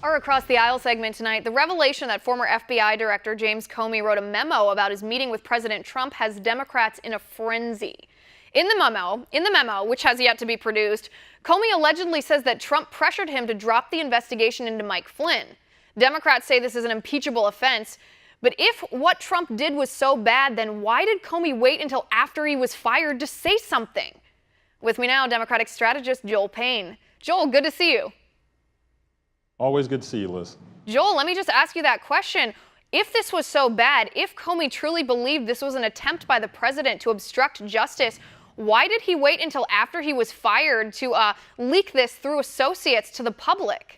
Our Across the Aisle segment tonight, the revelation that former FBI Director James Comey wrote a memo about his meeting with President Trump has Democrats in a frenzy. In the memo, which has yet to be produced, Comey allegedly says that Trump pressured him to drop the investigation into Mike Flynn. Democrats say this is an impeachable offense. But if what Trump did was so bad, then why did Comey wait until after he was fired to say something? With me now, Democratic strategist Joel Payne. Joel, good to see you. Always good to see you, Liz. Joel, let me just ask you that question. If this was so bad, if Comey truly believed this was an attempt by the president to obstruct justice, why did he wait until after he was fired to leak this through associates to the public?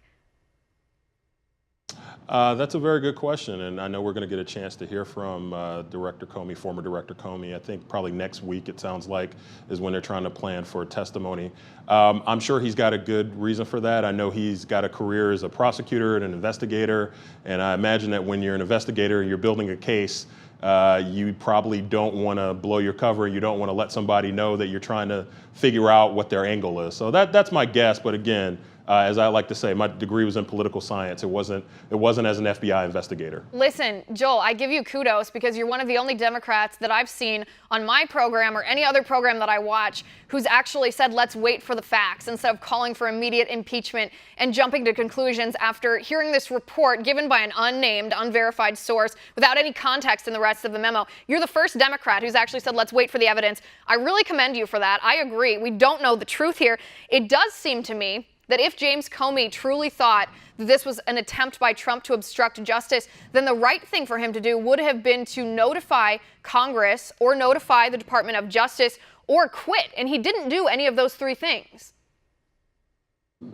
That's a very good question, and I know we're going to get a chance to hear from Director Comey, former Director Comey. I think probably next week, it sounds like, is when they're trying to plan for a testimony. I'm sure he's got a good reason for that. I know he's got a career as a prosecutor and an investigator, and I imagine that when you're an investigator and you're building a case, you probably don't want to blow your cover. You don't want to let somebody know that you're trying to figure out what their angle is. So that's my guess, but again, as I like to say, my degree was in political science. It wasn't as an FBI investigator. Listen, Joel, I give you kudos because you're one of the only Democrats that I've seen on my program or any other program that I watch who's actually said, let's wait for the facts instead of calling for immediate impeachment and jumping to conclusions after hearing this report given by an unnamed, unverified source without any context in the rest of the memo. You're the first Democrat who's actually said, let's wait for the evidence. I really commend you for that. I agree. We don't know the truth here. It does seem to me that if James Comey truly thought that this was an attempt by Trump to obstruct justice, then the right thing for him to do would have been to notify Congress or notify the Department of Justice or quit. And he didn't do any of those three things.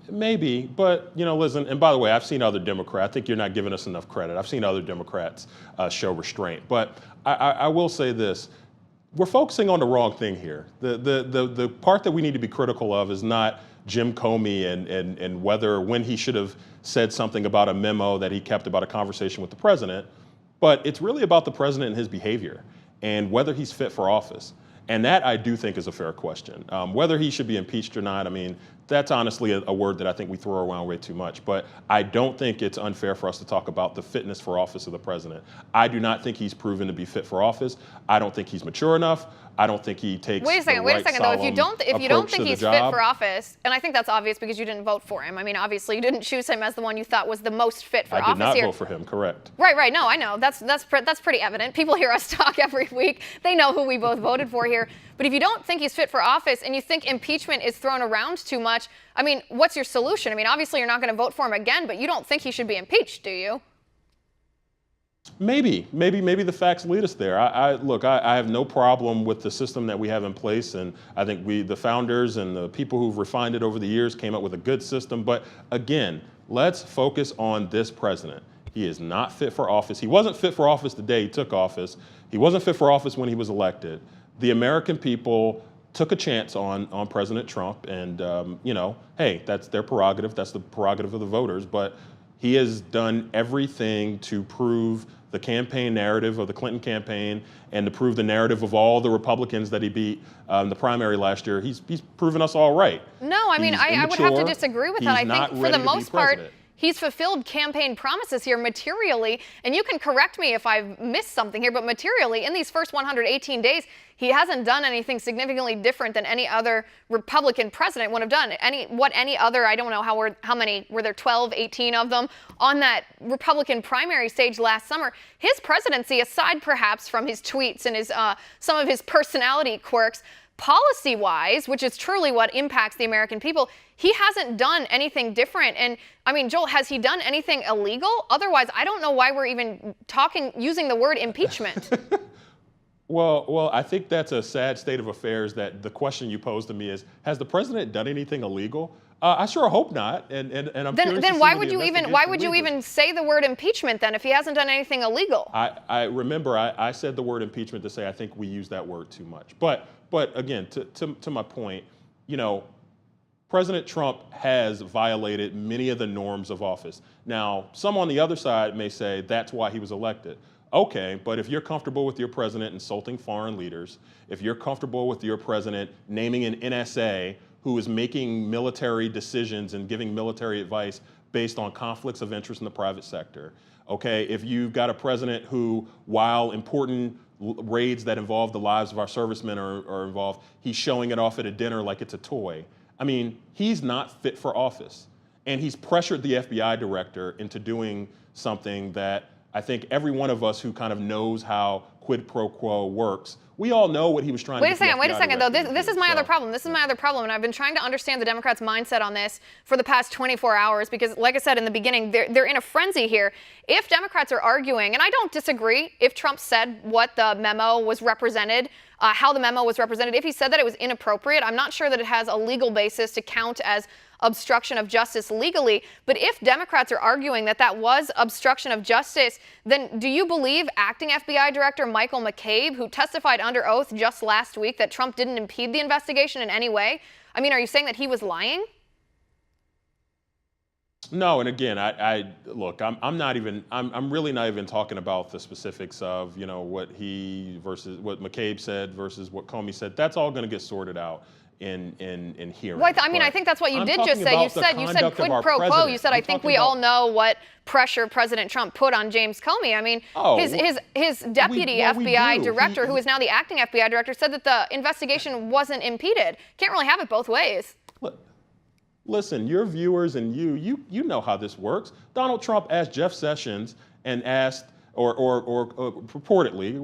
Maybe, but, listen, and by the way, I've seen other Democrats. I think you're not giving us enough credit. I've seen other Democrats show restraint. But I will say this. We're focusing on the wrong thing here. The part that we need to be critical of is not Jim Comey and when he should have said something about a memo that he kept about a conversation with the president, but it's really about the president and his behavior and whether he's fit for office. And that I do think is a fair question. Whether he should be impeached or not, I mean, that's honestly a word that I think we throw around way too much. But I don't think it's unfair for us to talk about the fitness for office of the president. I do not think he's proven to be fit for office. I don't think he's mature enough. I don't think he takes Wait a second though. If you don't think he's fit for office, and I think that's obvious because you didn't vote for him. I mean, obviously you didn't choose him as the one you thought was the most fit for office here. I did not vote for him, correct. Right. No, I know. That's pretty evident. People hear us talk every week. They know who we both voted for here. But if you don't think he's fit for office and you think impeachment is thrown around too much, I mean, what's your solution? I mean, obviously you're not going to vote for him again, but you don't think he should be impeached, do you? Maybe the facts lead us there. I have no problem with the system that we have in place, and I think the founders and the people who've refined it over the years came up with a good system. But again, let's focus on this president. He is not fit for office. He wasn't fit for office the day he took office. He wasn't fit for office when he was elected. The American people took a chance on President Trump, and hey, that's their prerogative. That's the prerogative of the voters. But he has done everything to prove the campaign narrative of the Clinton campaign and to prove the narrative of all the Republicans that he beat in the primary last year. He's proven us all right. No, I mean, I would have to disagree with that. I think for the most part, he's fulfilled campaign promises here materially, and you can correct me if I've missed something here, but materially, in these first 118 days, he hasn't done anything significantly different than any other Republican president would have done. Any other, I don't know how many, were there 12, 18 of them on that Republican primary stage last summer. His presidency, aside perhaps from his tweets and his some of his personality quirks, policy-wise, which is truly what impacts the American people, he hasn't done anything different. And I mean, Joel, has he done anything illegal? Otherwise, I don't know why we're even using the word impeachment. Well, I think that's a sad state of affairs that the question you posed to me is, has the president done anything illegal? I sure hope not. And I'm curious then why would you even say the word impeachment then if he hasn't done anything illegal? I remember I said the word impeachment to say I think we use that word too much. But again, to my point, President Trump has violated many of the norms of office. Now, some on the other side may say that's why he was elected. Okay, but if you're comfortable with your president insulting foreign leaders, if you're comfortable with your president naming an NSA who is making military decisions and giving military advice based on conflicts of interest in the private sector. Okay, if you've got a president who, while important raids that involve the lives of our servicemen are involved, he's showing it off at a dinner like it's a toy. I mean, he's not fit for office. And he's pressured the FBI director into doing something that I think every one of us who kind of knows how quid pro quo works, we all know what he was trying to do. Wait a second, though. This is my other problem. This is my other problem, and I've been trying to understand the Democrats' mindset on this for the past 24 hours because, like I said in the beginning, they're in a frenzy here. If Democrats are arguing, and I don't disagree if Trump said what the memo was represented, how the memo was represented, if he said that it was inappropriate, I'm not sure that it has a legal basis to count as obstruction of justice legally. But if Democrats are arguing that that was obstruction of justice, then do you believe acting FBI Director Michael McCabe, who testified under oath just last week that Trump didn't impede the investigation in any way? I mean, are you saying that he was lying? No, and again, look, I'm really not even talking about the specifics of, what he versus what McCabe said versus what Comey said. That's all going to get sorted out in hearing. Well, I think that's what you did just say. You said quid pro quo. You said, I think we all know what pressure President Trump put on James Comey. I mean, his deputy FBI director, who is now the acting FBI director, said that the investigation wasn't impeded. Can't really have it both ways. Listen, your viewers and you know how this works. Donald Trump asked Jeff Sessions and asked, or purportedly,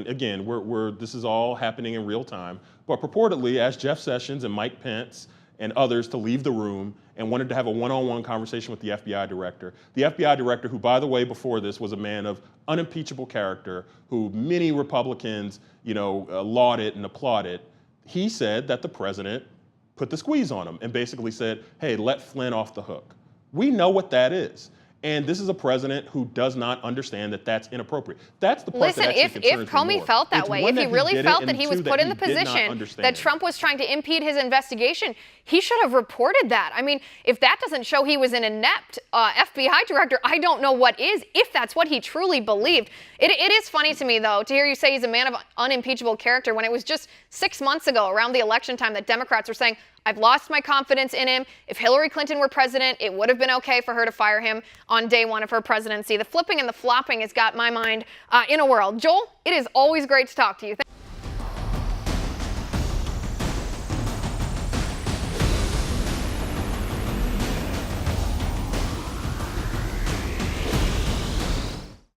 again, this is all happening in real time, but purportedly asked Jeff Sessions and Mike Pence and others to leave the room and wanted to have a one-on-one conversation with the FBI director. The FBI director, who, by the way, before this was a man of unimpeachable character, who many Republicans, lauded and applauded, he said that the president put the squeeze on him and basically said, hey, let Flynn off the hook. We know what that is. And this is a president who does not understand that that's inappropriate. That's the part that actually concerns me more. If Comey felt that way, if he really felt that he was put in the position that Trump was trying to impede his investigation, he should have reported that. I mean, if that doesn't show he was an inept FBI director, I don't know what is, if that's what he truly believed. It is funny to me, though, to hear you say he's a man of unimpeachable character when it was just 6 months ago, around the election time, that Democrats were saying, I've lost my confidence in him. If Hillary Clinton were president, it would have been okay for her to fire him on day one of her presidency. The flipping and the flopping has got my mind in a whirl. Joel, it is always great to talk to you.